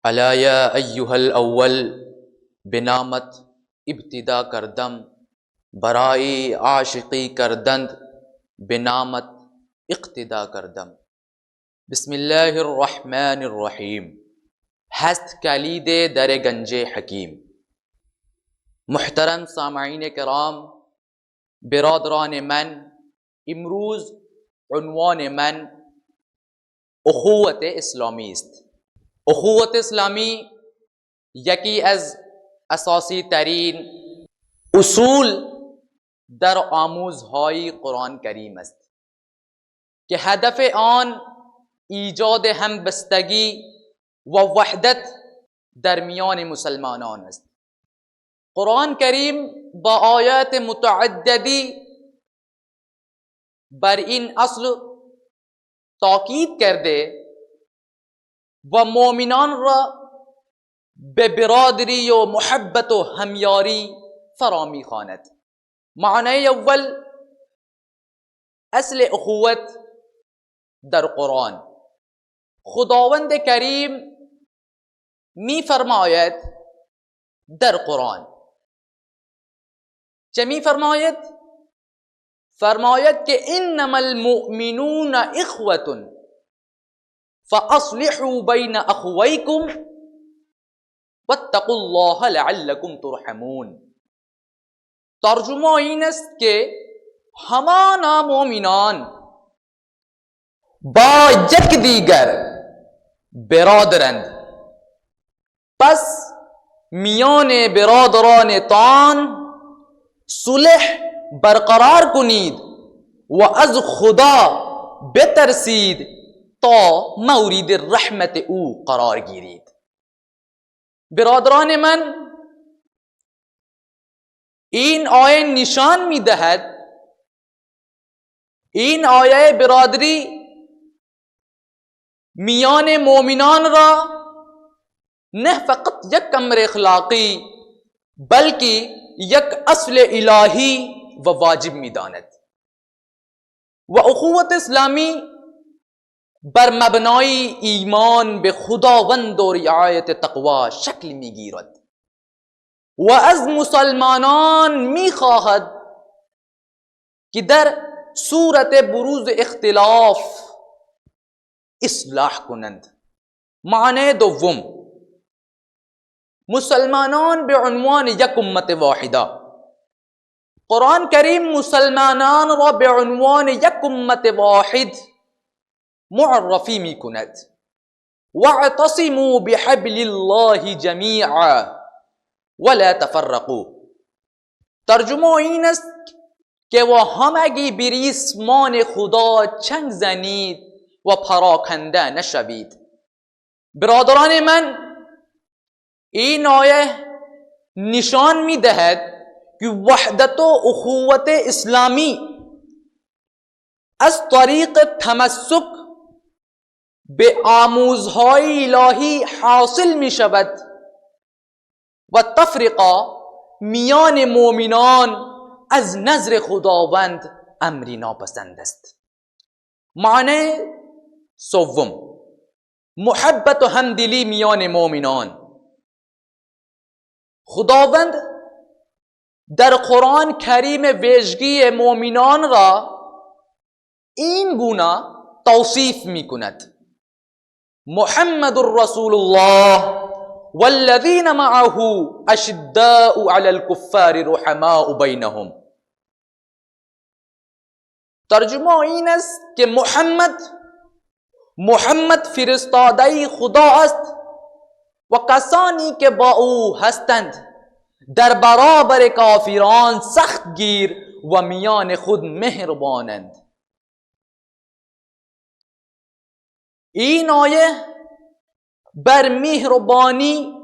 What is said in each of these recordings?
الا یا ایہا الاول بنامت ابتدا کردم برائی عاشقی کردند بنامت اقتدا کردم. بسم اللہ الرحمن الرحیم. ہست کلید در گنج حکیم. محترم سامعین کرام، برادران من، امروز عنوان من اخوت اسلامی است. اخوت اسلامی یکی از اساسی ترین اصول در آموزهای قرآن کریم است که هدف آن ایجاد همبستگی و وحدت در میان مسلمانان است. قرآن کریم با آیات متعددی بر این اصل تاکید کرده و مؤمنان را به برادری و محبت و همیاری فرا می‌خواند. معنی اول، اصل اخوت در قرآن. خداوند کریم می فرماید در قرآن چه می فرماید؟ فرماید که انما المؤمنون اخوة فاصلحوا بین اخویکم واتقوا الله لعلکم ترحمون. ترجمه این است که همانا مؤمنان با یکدیگر برادرند، پس میان برادرانتان صلح برقرار کنید و از خدا بترسید تا مورد رحمت او قرار گیرید. برادران من، این آیه نشان می‌دهد، این آیه برادری میان مؤمنان را نه فقط یک امر اخلاقی بلکه یک اصل الهی و واجب می‌داند. و اخوت اسلامی بر مبنای ایمان به خداوند و رعایت تقوا شکل می‌گیرد و از مسلمانان می‌خواهد که در صورت بروز اختلاف اصلاح کنند. معنی دوم، مسلمانان به عنوان یک امت واحده. قرآن کریم مسلمانان را به عنوان یک امت واحد معرفی می کند. واعتصموا بحبل الله جمیعا ولا تفرقوا. ترجمه این است که و همگی بر ریسمان خدا چنگ زنید و پراکنده نشوید. برادران من، این آیه نشان می دهد که وحدت و اخوت اسلامی از طریق تمسک به آموزهای الهی حاصل می شود و تفرقه میان مؤمنان از نظر خداوند امری ناپسند است. معنی سوم، محبت و همدلی میان مؤمنان. خداوند در قرآن کریم ویژگی مؤمنان را این گونه توصیف می کند: محمد رسول الله والذین معه اشداء علی الکفار رحماء بینهم. ترجمه این است که محمد فرستاده خدا است و کسانی که با او هستند در برابر کافران سخت گیر و میان خود مهربانند. این آیه بر مهربانی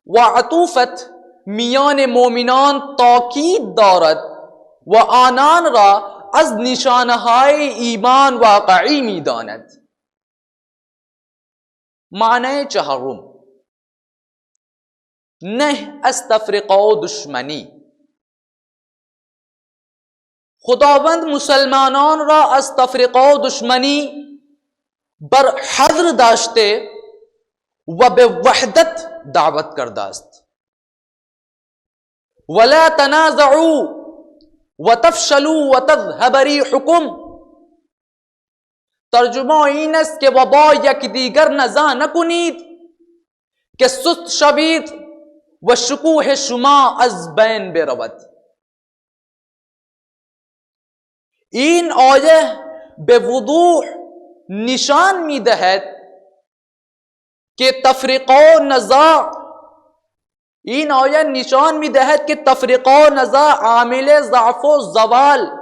و عطوفت میان مؤمنان تاکید دارد و آنان را از نشانه‌های ایمان واقعی می‌داند. معنی چهارم، نه از تفرقه و دشمنی. خداوند مسلمانان را از تفرقه و دشمنی بر حذر داشته و به وحدت دعوت کرده است. ولا تنازعوا وتفشلوا وتذهب ریحکم. ترجمه این است که و با یکدیگر نزاع نکنید که سست شوید و شکوه شما از بین برود. این آیه به وضوح نشان می‌دهد که تفرقه و نزاع، این آیه نشان می‌دهد که تفرقه و نزاع عامل ضعف و زوال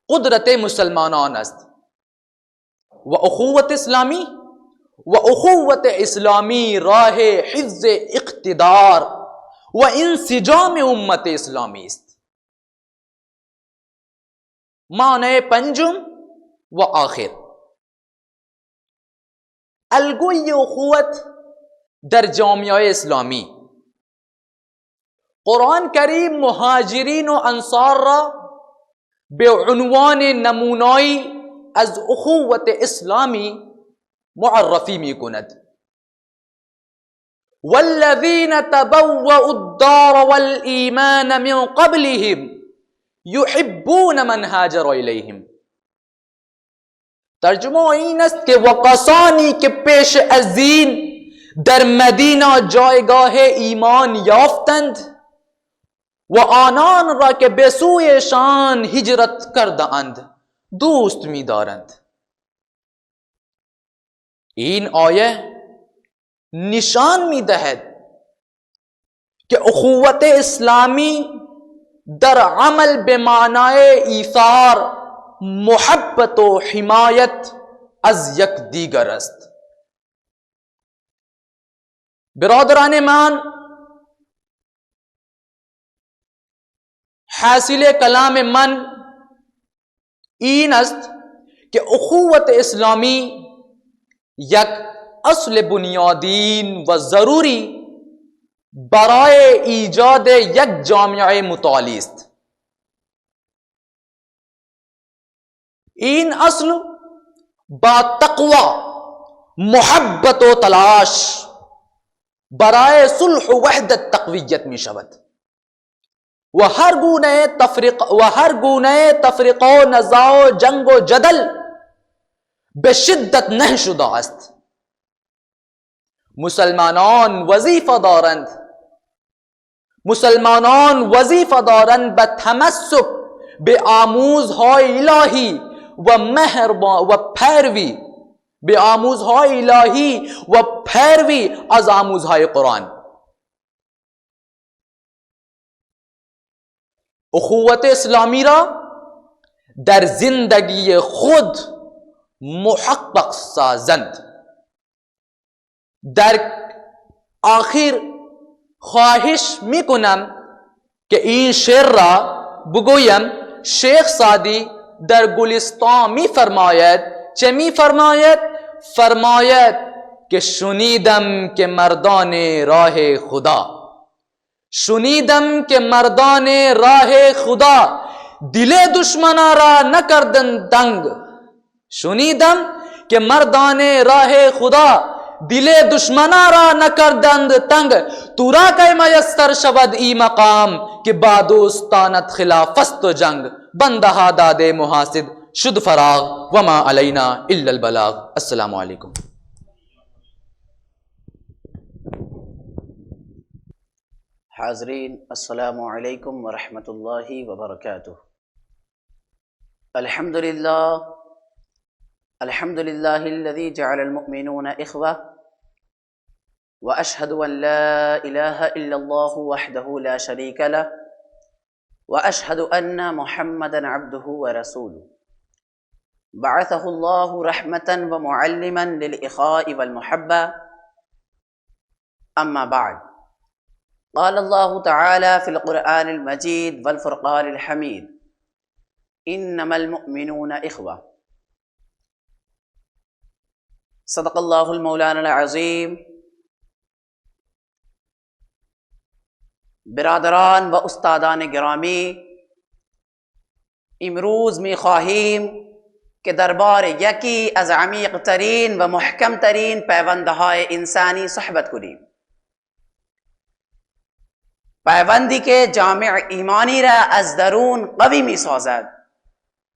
قدرت مسلمانان است. و اخوت اسلامی راه حفظ اقتدار و انسجام امت اسلامی است. معنی پنجم و آخر، الگوی اخوت در جامعه اسلامی. قرآن کریم مهاجرین و انصار را به عنوان نمونه‌ای از اخوت اسلامی معرفی می کند. والذین تبوأوا الدار والایمان من قبلهم یحبون من هاجر الیهم. ترجمه این است که و کسانی که پیش از این در مدینه جایگاه ایمان یافتند و آنان را که به سویشان هجرت کرده اند دوست می دارند. این آیه نشان می دهد که اخوت اسلامی در عمل به معنای ایثار، محبت و حمایت از یک دیگر است. برادران من، حاصل کلام من این است که اخوت اسلامی یک اصل بنیادین و ضروری برای ایجاد یک جامعه متعالی است. این اصل با تقوی، محبت و تلاش برای صلح و وحدت تقویت می شود و هر گونه تفرقه و نزاع و جنگ و جدل به شدت نه شده است. مسلمانان وظیفه دارند به تمسک به آموزهای الهی و مهر و پیروی به آموزهای الهی و پیروی از آموزهای قرآن. اخوت اسلامی را در زندگی خود محقق سازند. در آخر خواهش میکنم که این شعر را بگویم. شیخ سعدی در گلستان میفرماید چه میفرماید؟ فرماید که شنیدم که مردان راه خدا، شنیدم که مردان راه خدا دل دشمنا را نکردند دنگ. شنیدم که مردان راه خدا دل دشمنا را نکردند تنگ. تو را که میسر شود ای مقام که با دوستانت خلاف است و جنگ. بنده ها داد محاسد شد فراغ و ما علینا الا البلاغ. السلام علیکم. حاضرین السلام علیکم ورحمۃ اللہ وبرکاتہ. الحمد للہ الذی جعل المؤمنون اخوہ واشہد ان لا الہ الا اللہ وحدہ لا شریک لہ واشہد ان محمدا عبدہ ورسولہ بعثہ اللہ رحمتا ومعلما للإخاء والمحبہ. اما بعد، قال اللہ تعالی فی القرآن المجید والفرقان الحمید انما المؤمنون اخوہ. صدق اللہ المولانا العظیم. برادران و استادان گرامی، امروز می خواهیم که دربار یکی از عمیق ترین و محکم ترین پیوندهای انسانی صحبت کنیم. پیوندی که جامع ایمانی را از درون قوی می سازد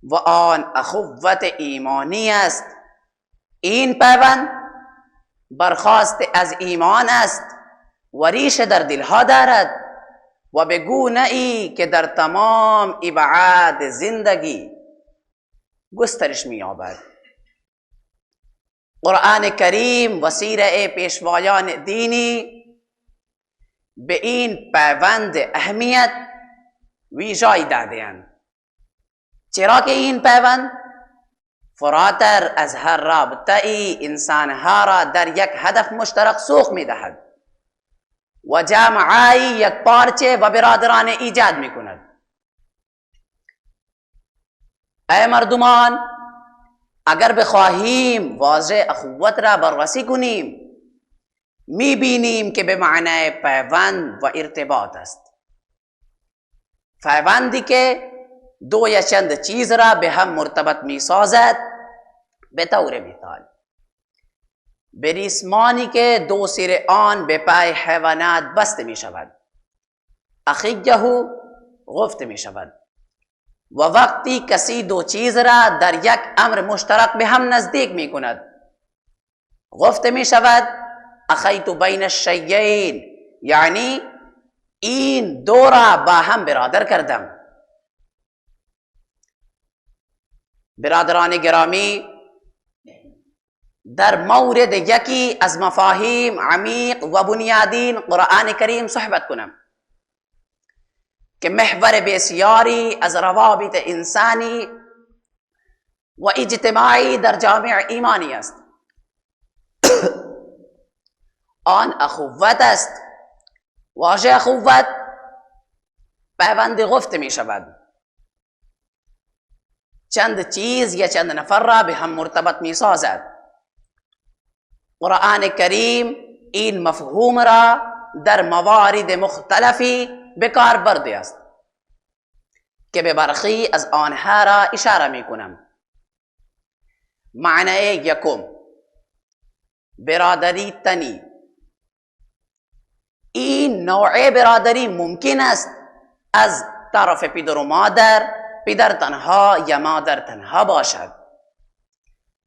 و آن اخوت ایمانی است. این پیوند برخاست از ایمان است و ریشه در دلها دارد و به گونه‌ای که در تمام ابعاد زندگی گسترش می‌یابد. قرآن کریم و سیره پیشوایان دینی به این پیوند اهمیت ویژه‌ای داده‌اند، چرا که این پیوند فراتر از هر رابطه‌ای انسانها را در یک هدف مشترک سوق می‌دهد و جامعه‌ای یک پارچه و برادرانه ایجاد می‌کند. ای مردمان، اگر بخواهیم واژه اخوت را بررسی کنیم می‌بینیم که به معنای پیوند و ارتباط است. پیوندی که دو یا چند چیز را به هم مرتبط می‌سازد. به طور مثال به ریسمانی که دو سر آن به پای حیوانات بسته می شود، اخیه گفته می شود، و وقتی کسی دو چیز را در یک امر مشترک به هم نزدیک می کند گفته می شود اخیت بین الشیئین، یعنی این دو را با هم برادر کردم. برادران گرامی، در مورد یکی از مفاهیم عمیق و بنیادین قرآن کریم صحبت کنم که محور بسیاری از روابط انسانی و اجتماعی در جامع ایمانی است. آن اخوت است. واژه اخوت پیوند گفته می شود، چند چیز یا چند نفر را به هم مرتبط می سازد. قرآن کریم این مفهوم را در موارد مختلفی به کار برده است که به برخی از آنها را اشاره می کنم. معنی یکم، برادری تنی. این نوع برادری ممکن است از طرف پدر و مادر، پدر تنها یا مادر تنها باشد.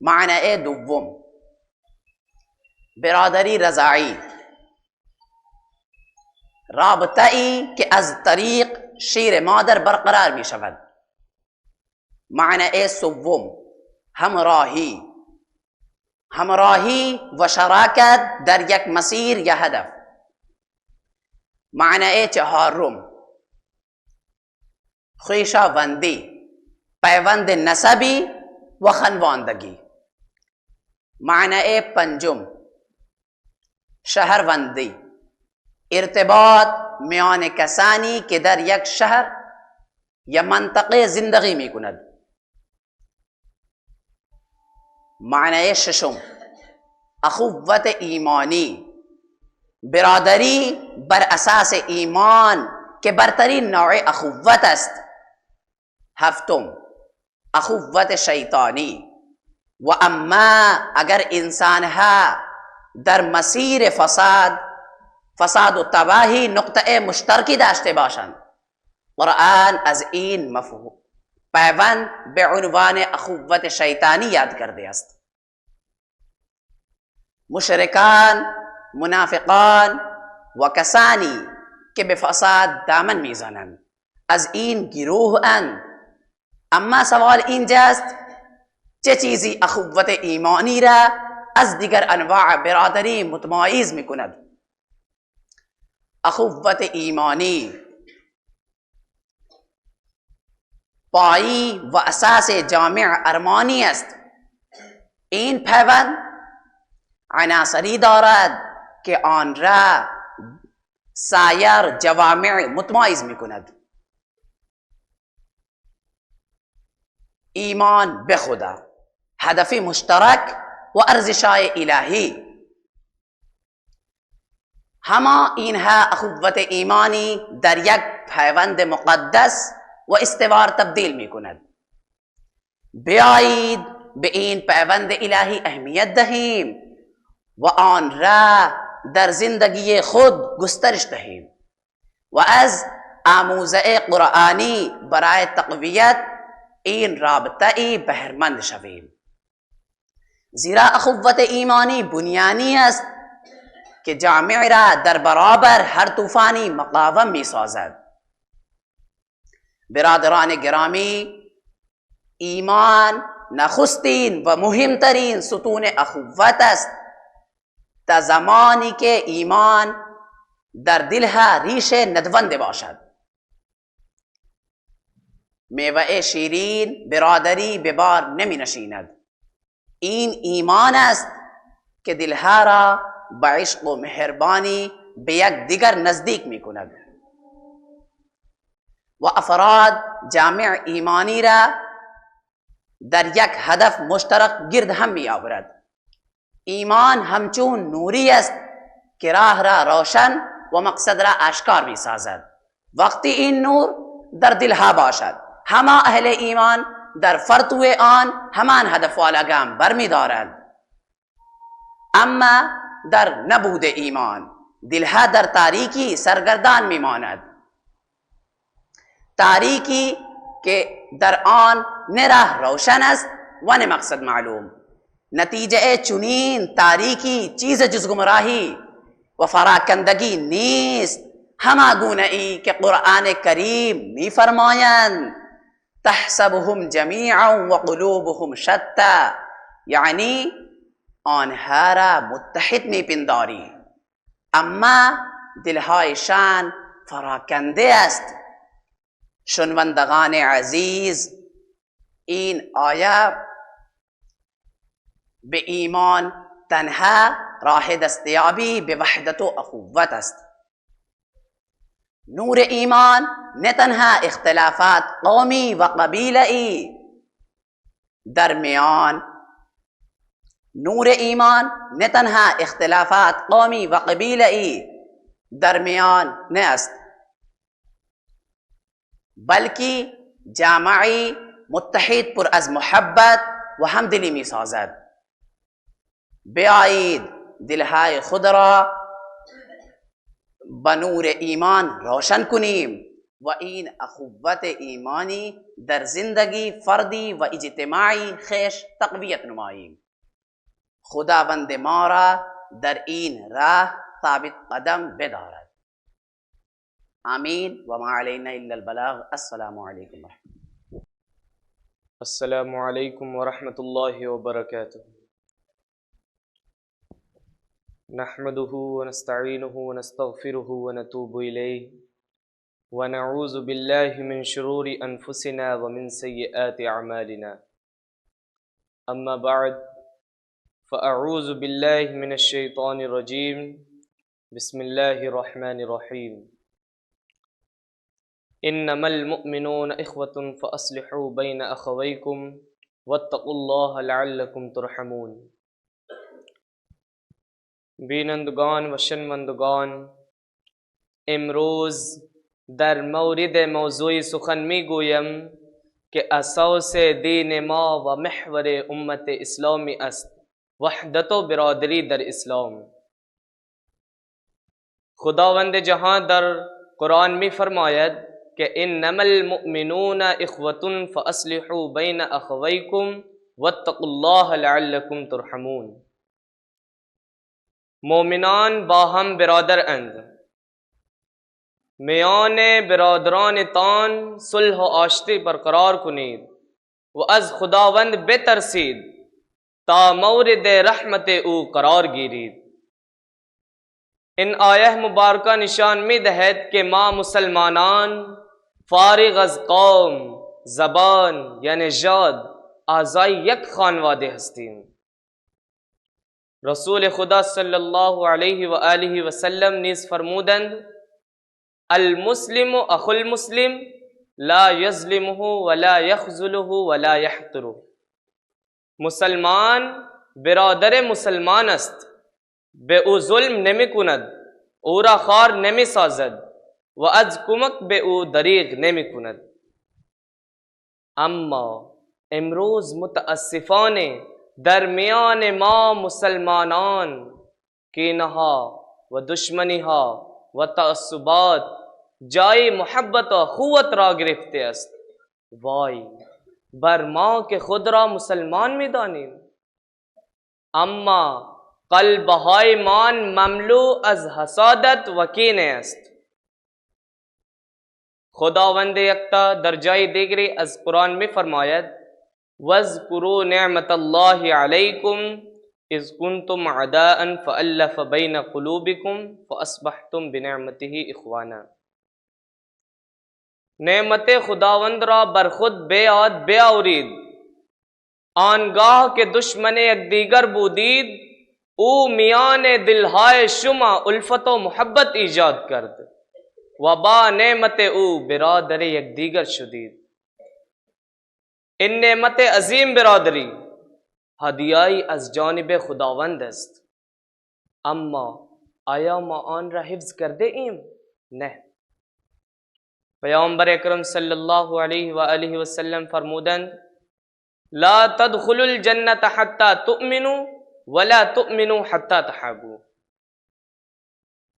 معنی دوم، برادری رضاعی، رابطه‌ای که از طریق شیر مادر برقرار می شود. معنی سوم، همراهی و شراکت در یک مسیر یا هدف. معنی چهارم، خویشاوندی، پیوند نسبی و خانوادگی. معنی پنجم، شهروندی، ارتباط میان کسانی که در یک شهر یا منطقه زندگی می کند. معنی ششم، اخوت ایمانی، برادری بر اساس ایمان که برترین نوع اخوت است. هفتم، اخوت شیطانی. و اما اگر انسانها در مسیر فساد و تباهی نقطه مشترکی داشته باشند، قرآن از این مفهوم پیوند به عنوان اخوت شیطانی یاد کرده است. مشرکان، منافقان و کسانی که به فساد دامن میزنند از این گروه اند. اما سوال اینجاست چه چیزی اخوت ایمانی را از دیگر انواع برادری متمایز میکند؟ اخوت ایمانی پایی و اساس جامع ارمانی است. این پیوند عناصری دارد که آن را سایر جوامع متمایز میکند. ایمان به خدا، هدف مشترک و ارزش‌های الهی، همه اینها اخوت ایمانی در یک پیوند مقدس و استوار تبدیل می کند. بیایید به این پیوند الهی اهمیت دهیم و آن را در زندگی خود گسترش دهیم و از آموزه قرآنی برای تقویت این رابطه بهرمند شویم. زیرا اخوت ایمانی بنیانی است که جامعه را در برابر هر طوفانی مقاوم می سازد. برادران گرامی، ایمان نخستین و مهمترین ستون اخوت است. تا زمانی که ایمان در دلها ریشه ندونده باشد، میوه شیرین برادری به بار نمی نشیند. این ایمان است که دلها را با عشق و مهربانی به یک دیگر نزدیک می کند و افراد جامع ایمانی را در یک هدف مشترک گرد هم می آورد. ایمان همچون نوری است که راه را روشن و مقصد را آشکار می سازد. وقتی این نور در دلها باشد، همه اهل ایمان در فرطو آن همان هدف والا گام برمی دارند. اما در نبود ایمان دلها در تاریکی سرگردان می ماند، تاریکی که در آن نه راه روشن است و نه مقصد معلوم. نتیجه چنین تاریکی چیز جز گمراهی و فراکندگی نیست، همه گونه ای که قرآن کریم می فرمایند تحسبهم جمیعا و قلوبهم شتا، یعنی آنها را متحد می پنداری اما دلهایشان فراکنده است. شنوندگان عزیز، این آیه به ایمان تنها راه دستیابی به وحدت و اخوت است. نور ایمان نه تنها اختلافات قومی و قبیله‌ای درمیان نور ایمان نه تنها اختلافات قومی و قبیله‌ای درمیان نه است، بلکه جامعی متحد پر از محبت و همدلی می سازد. بیایید دلهای خود را با نور ایمان روشن کنیم و این اخوت ایمانی در زندگی فردی و اجتماعی خیش تقویت نماییم. خداوند ما را در این راه ثابت قدم بدارد. آمین و ما علینا الا البلاغ. السلام علیکم ورحمۃ اللہ. السلام علیکم ورحمۃ اللہ وبرکاتہ. نحمده ونستعینه ونستغفره ونتوب الیہ ونعوذ باللہ من شرور انفسنا ومن سیئات اعمالنا. اما بعد فاعوذ باللہ من الشیطان الرجیم. بسم اللہ الرحمن الرحیم. انما المؤمنون اخوة فاصلحوا بین اخویکم واتقوا اللہ لعلکم ترحمون. بینندگان و شنوندگان، امروز در مورد موضوع سخن می گویم که اساس دین ما و محور امت اسلامی است وحدت و برادری در اسلام. خداوند جہاں در قرآن می فرماید کہ انما المؤمنون اخوة فاصلحوا بین اخویکم واتقوا اللہ لعلکم ترحمون. مومنان باہم برادر اند، میان برادران تان صلح و آشتی برقرار کنید و از خداوند بترسید تا مورد رحمت او قرار گیرید. ان آیہ مبارکہ نشان می دہد کہ ما مسلمانان فارغ از قوم، زبان یا نژاد اعضای یک خانواده هستیم. رسول خدا صلی اللہ علیہ وآلہ وسلم نیز فرمودند المسلم اخو المسلم لا یظلمه ولا یخذله ولا یحقره. مسلمان برادر مسلمان است، به او ظلم نمی کند، او را خوار نمی سازد و از کمک به او دریغ نمی کند. اما امروز متاسفانه درمیان ما مسلمانان کینه‌ها و دشمنی‌ها و تعصبات جای محبت و اخوت را گرفته است. وای بر ما که خود را مسلمان می‌دانیم اما قلب‌های مان مملو از حسادت و کینه است. خداوند یکتا در جای دیگری از قرآن می فرماید وَاذْكُرُوا نِعْمَةَ اللَّهِ عَلَيْكُمْ اِذْ كُنْتُمْ عَدَاءً فَأَلَّفَ بَيْنَ قُلُوبِكُمْ فَأَصْبَحْتُمْ بِنِعْمَتِهِ اِخْوَانًا. نعمت خداوند را بر خود بیاد بیاورید آنگاه که دشمن یک دیگر بودید او میان دلهای شما الفت و محبت ایجاد کرد و با نعمت او برادر یک دیگر شدید. این نعمت عظیم برادری هدیه‌ای از جانب خداوند است، اما آیا ما آن را حفظ کرده ایم؟ نه. پیامبر اکرم صلی الله علیه و آله و سلم فرمودند لا تدخلوا الجنة حتى تؤمنوا ولا تؤمنوا حتى تحابوا.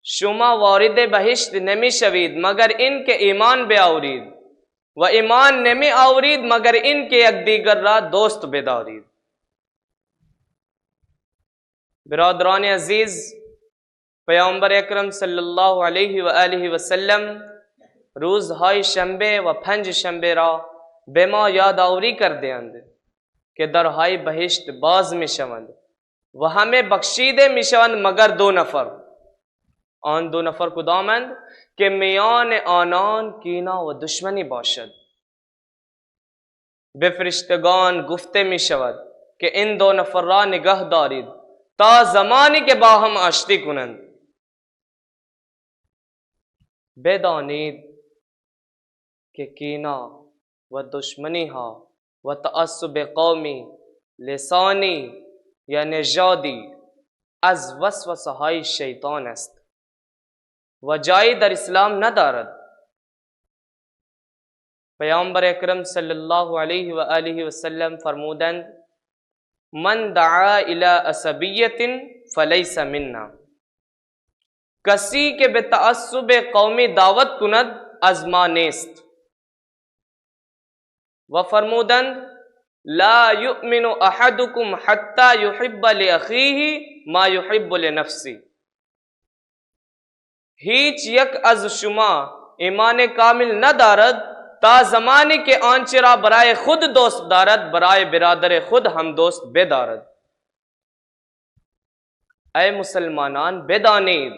شما وارد بهشت نمی شوید مگر این که ایمان بیاورید و ایمان نمی آورید مگر این که یک دیگر را دوست بدارید. برادران عزیز، پیامبر اکرم صلی الله علیه و آله و سلم روزهای شنبه و پنج شنبه را به ما یادآوری کرده‌اند که درهای بهشت باز می شوند و همه بخشیده می شوند مگر دو نفر. آن دو نفر کدامند؟ که میان آنان کینه و دشمنی باشد. به فرشتگان گفته می شود که این دو نفر را نگاه دارید تا زمانی که با هم آشتی کنند. بدانید که کینه و دشمنی ها و تعصب قومی، لسانی یا نژادی از وسوسه های شیطان است و جایی در اسلام ندارد. پیامبر اکرم صلی الله علیه و آله و سلم فرمودند من دعا الی عصبیت فلیس منا. کسی که به تعصب قومی دعوت کند از ما نیست. و فرمودند لا یؤمن احدکم حتی یحب لاخیه ما یحب لنفسه. هیچ یک از شما ایمان کامل ندارد تا زمانی که آنچه را برای خود دوست دارد برای برادر خود هم دوست بدارد. ای مسلمانان بدانید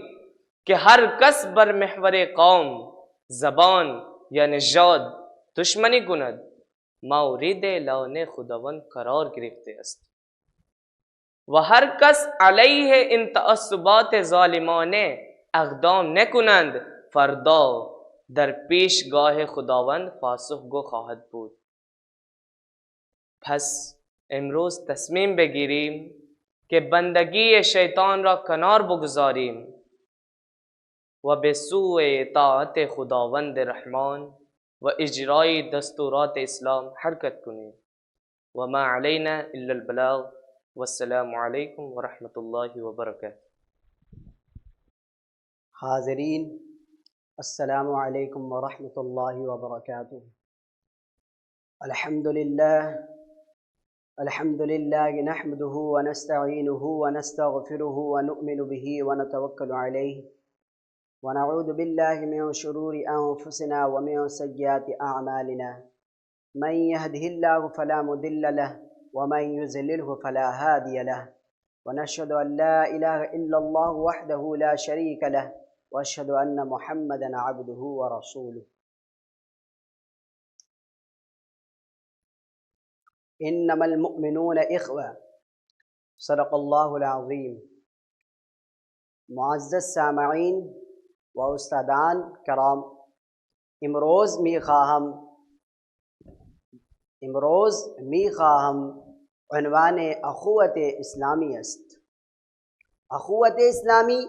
که هر کس بر محور قوم، زبان یا نژاد دشمنی کند مورد لعن خداوند قرار گرفته است و هر کس علیه این تعصبات ظالمانه اقدام نکنند فردا در پیشگاه خداوند پاسخگو خواهد بود. پس امروز تصمیم بگیریم که بندگی شیطان را کنار بگذاریم و به سوی اطاعت خداوند رحمان و اجرای دستورات اسلام حرکت کنیم. و ما علینا الا البلاغ والسلام علیکم و رحمت اللہ وبرکاتہ. حاضرین السلام علیکم ورحمۃ اللہ وبرکاتہ. الحمد للہ نحمده ونستعینه ونستغفره ونؤمن به ونتوکل علیہ ونعوذ باللہ من شرور انفسنا ومن سیئات اعمالنا من يهده اللہ فلا مضل له ومن يضلله فلا هادی له ونشهد ان لا الہ الا اللہ وحده لا شریک له واشهد ان محمدا عبده ورسوله. انما المؤمنون اخوہ. صدق اللہ العظیم. معزز سامعین و استادان کرام، امروز میخواهم عنوان اخوت اسلامی است. اخوت اسلامی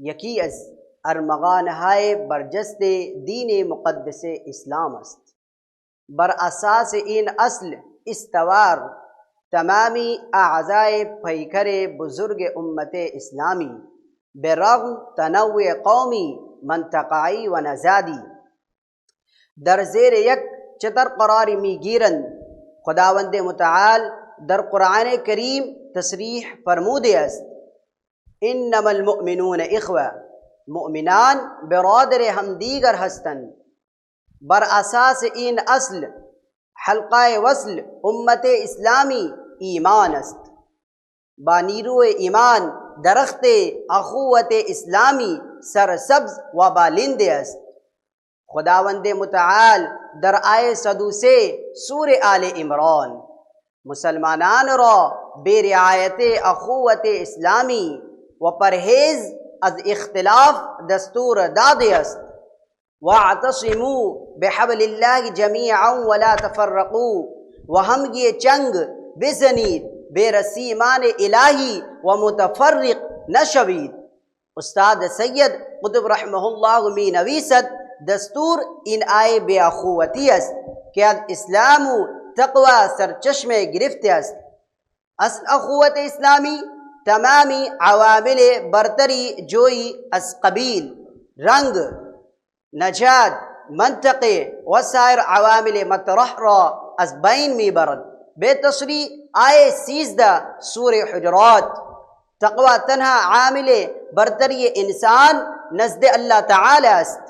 یکی از ارمغانهای برجست دین مقدس اسلام است بر اساس این اصل استوار تمامی اعضائے پیکر بزرگ امت اسلامی برغم تنوع قومی منطقائی و نژادی در زیر یک چتر قراری میگیرند. خداوند متعال در قرآن کریم تصریح فرموده است انما المؤمنون اخوه، مؤمنان برادر همدیگر هستند. بر اساس این اصل حلقه وصل امت اسلامی ایمان است. با نیرو ایمان درخت اخوت اسلامی سرسبز و بالنده است. خداوند متعال در آیه 103 سور آل عمران مسلمانان را بے رعایت اخوت اسلامی و پرہیز از اختلاف دستور داده است. واعتصموا بحبل الله جمیعا ولا تفرقوا، و همگی چنگ بزنید بے رسیمان الہی و متفرق نشوید. استاد سید قطب رحمہ اللہ می نویسد دستور این آیه بے اخوتی است که از اسلام و تقوی سرچشمه گرفته است. اصل اخوت اسلامی تمامی عوامل برتری جوئی از قبیل، رنگ، نژاد، منطقه و سایر عوامل مطرح را از بین میبرد. به تصریح آیه 13 سور حجرات. تقوی تنها عامل برتری انسان نزد اللہ تعالی است.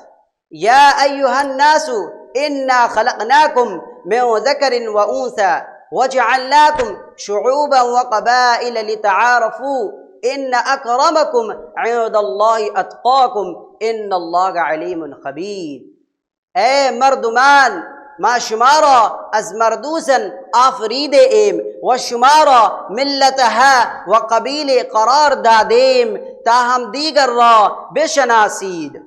یا ایها الناس انا خلقناکم من ذکر و انثى وجعلناکم شعوبا وقبائل لتعارفوا ان اکرمکم عند اللہ اتقاکم ان اللہ علیم خبیر. اے مردمان، ما شما را از مردوسن آفریده ایم و شما را ملتها و قبیل قرار دادیم تا هم دیگر را بشناسید.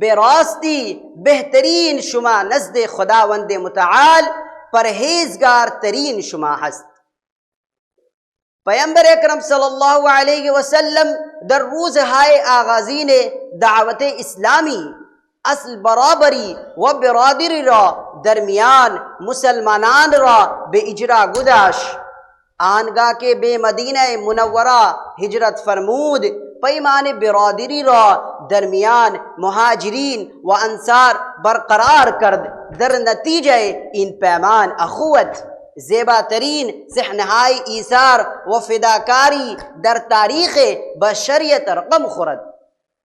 براستی بہترین شما نزد خداوند متعال پرہیزگار ترین شما هست. پیامبر اکرم صلی اللہ علیہ وسلم در روزهای آغازین دعوت اسلامی اصل برابری و برادری را درمیان مسلمانان را به اجرا گذاشت. آنگاه که به مدینه منورہ ہجرت فرمود پیمان برادری را درمیان مہاجرین و انصار برقرار کرد. در نتیجہ این پیمان اخوت زیبا ترین صحنهای ایثار و فداکاری در تاریخ بشریت رقم خورد.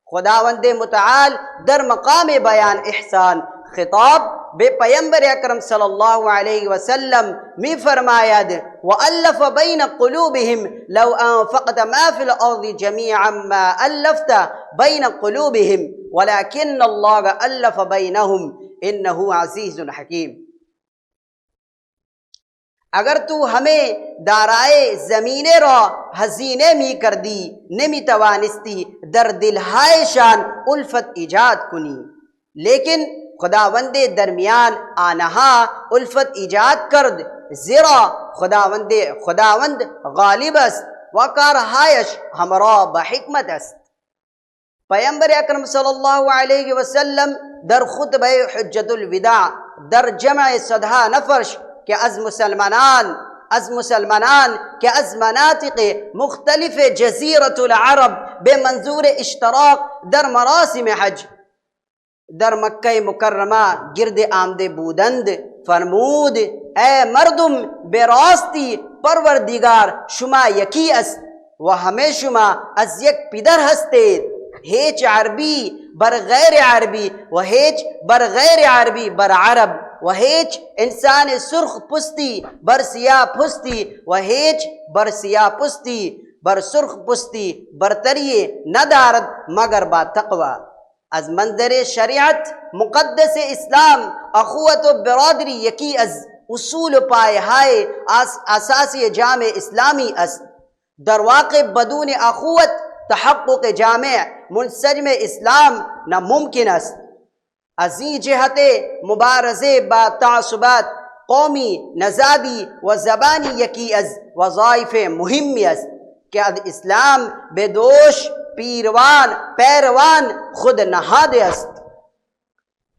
خداوند متعال در مقام بیان احسان خطاب بے پیمبر اکرم صلی اللہ علیہ وسلم می فرماید وَأَلَّفَ بَيْنَ قُلُوبِهِمْ لَوْ أَنفَقْتَ مَا فِي الْأَرْضِ جَمِيعًا مَا أَلَّفْتَ بَيْنَ قُلُوبِهِمْ وَلَكِنَّ اللَّهَ أَلَّفَ بَيْنَهُمْ إِنَّهُ عَزِيزٌ حَكِيمٌ. اگر تو ہمیں دارائے زمینه را هزینه می کردی نمی توانستی در دلهایشان الفت ایجاد کنی، لیکن خداوند درمیان آنها الفت ایجاد کرد، زیرا خداوند غالب است و کارهایش همراه با حکمت است. پیامبر اکرم صلی اللہ علیہ وسلم در خطبه حجت الوداع در جمع صدها نفرش کہ از مسلمانان کہ از مناطق مختلف جزیرت العرب بے منظور اشتراک در مراسم حج در مکہ مکرمہ گرد آمده بودند فرمود اے مردم به راستی پروردگار شما یکی است و همه شما از یک پدر هستید، هیچ عربی بر غیر عربی و هیچ بر غیر عربی بر عرب و هیچ انسان سرخ پستی بر سیاه پستی و هیچ بر سیاه پستی بر سرخ پستی برتری ندارد مگر با تقوی. از منظر شریعت مقدس اسلام اخوت و برادری یکی از اصول و پایه های اساسی جامع اسلامی است. در واقع بدون اخوت تحقق جامع منسجم اسلام ناممکن است. از این جهت مبارزه با تعصبات قومی، نژادی و زبانی یکی از وظایف مهمی است که از اسلام به دوش پیروان خود نهاده است.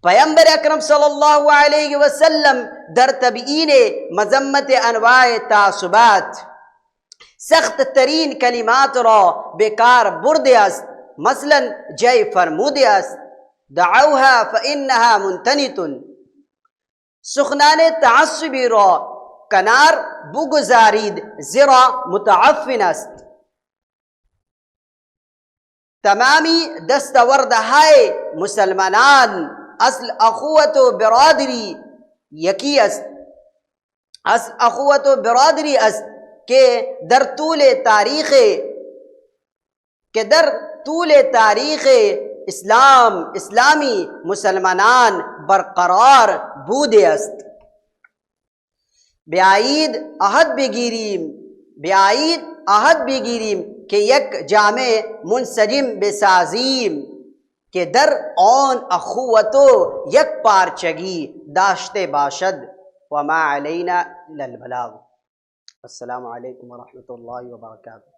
پیغمبر اکرم صلی اللہ علیہ وسلم در تبیین مذمت انواع تعصبات سخت ترین کلمات را بیکار برده است. مثلا جای فرموده است دعوها فانها منتنت، سخنان تعصبی را کنار بگذارید زیرا متعفن است. تمامی دستاوردهای مسلمانان اصل اخوت و برادری یکی است. اصل اخوت و برادری است که در طول تاریخ اسلامی مسلمانان برقرار بوده است. بیایید عهد بگیریم که یک جامعه منسجم بسازیم که در آن اخوت و یک پارچگی داشته باشد. و ما علینا الا البلاغ. السلام علیکم ورحمۃ اللہ وبرکاتہ.